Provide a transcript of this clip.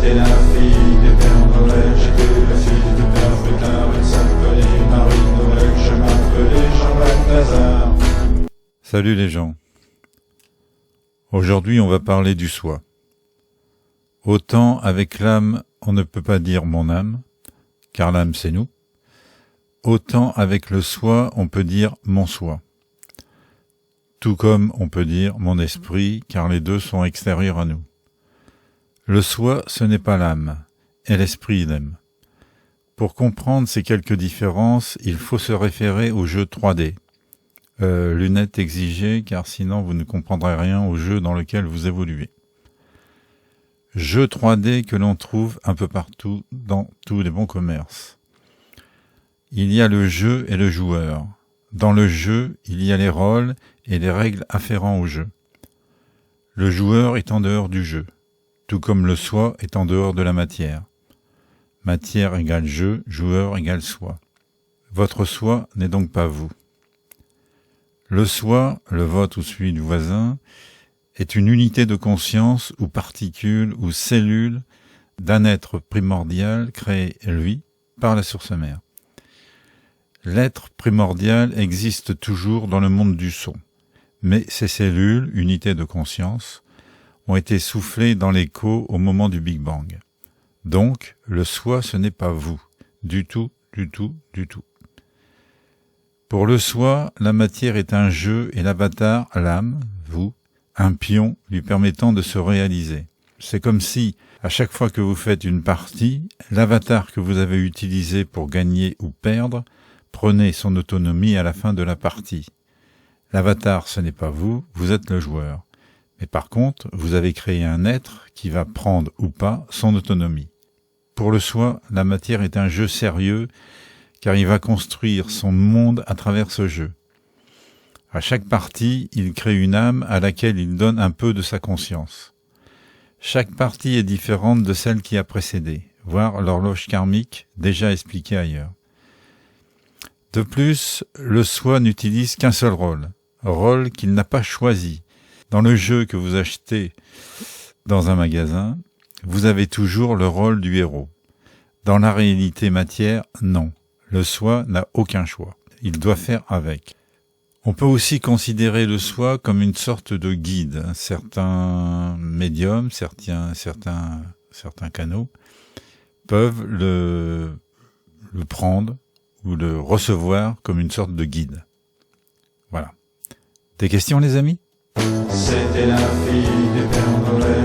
C'était la fille des Pères Noël, j'étais le fils de Père Fouettard. Elle s'appelait Marie-Noël, je m'appelais Jean Balthazar. Salut les gens. Aujourd'hui on va parler du soi. Autant avec l'âme on ne peut pas dire mon âme, car l'âme c'est nous. Autant avec le soi on peut dire mon soi. Tout comme on peut dire mon esprit, car les deux sont extérieurs à nous. Le soi, ce n'est pas l'âme, et l'esprit idem. Pour comprendre ces quelques différences, il faut se référer au jeu 3D. Lunettes exigées, car sinon vous ne comprendrez rien au jeu dans lequel vous évoluez. Jeu 3D que l'on trouve un peu partout dans tous les bons commerces. Il y a le jeu et le joueur. Dans le jeu, il y a les rôles et les règles afférents au jeu. Le joueur est en dehors du jeu, tout comme le soi est en dehors de la matière. Matière égale jeu, joueur égale soi. Votre soi n'est donc pas vous. Le soi, le vôtre ou celui du voisin, est une unité de conscience ou particule ou cellule d'un être primordial créé, lui, par la source mère. L'être primordial existe toujours dans le monde du son, mais ces cellules, unités de conscience, ont été soufflées dans l'écho au moment du Big Bang. Donc, le soi, ce n'est pas vous, du tout, du tout, du tout. Pour le soi, la matière est un jeu et l'avatar, l'âme, vous, un pion lui permettant de se réaliser. C'est comme si, à chaque fois que vous faites une partie, l'avatar que vous avez utilisé pour gagner ou perdre prenait son autonomie à la fin de la partie. L'avatar, ce n'est pas vous, vous êtes le joueur. Mais par contre, vous avez créé un être qui va prendre ou pas son autonomie. Pour le soi, la matière est un jeu sérieux, car il va construire son monde à travers ce jeu. À chaque partie, il crée une âme à laquelle il donne un peu de sa conscience. Chaque partie est différente de celle qui a précédé, voire l'horloge karmique déjà expliquée ailleurs. De plus, le soi n'utilise qu'un seul rôle qu'il n'a pas choisi. Dans le jeu que vous achetez dans un magasin, vous avez toujours le rôle du héros. Dans la réalité matière, non. Le soi n'a aucun choix. Il doit faire avec. On peut aussi considérer le soi comme une sorte de guide. Certains médiums, certains canaux peuvent le prendre ou le recevoir comme une sorte de guide. Voilà. Des questions les amis ? C'était la fille des Pères Noël.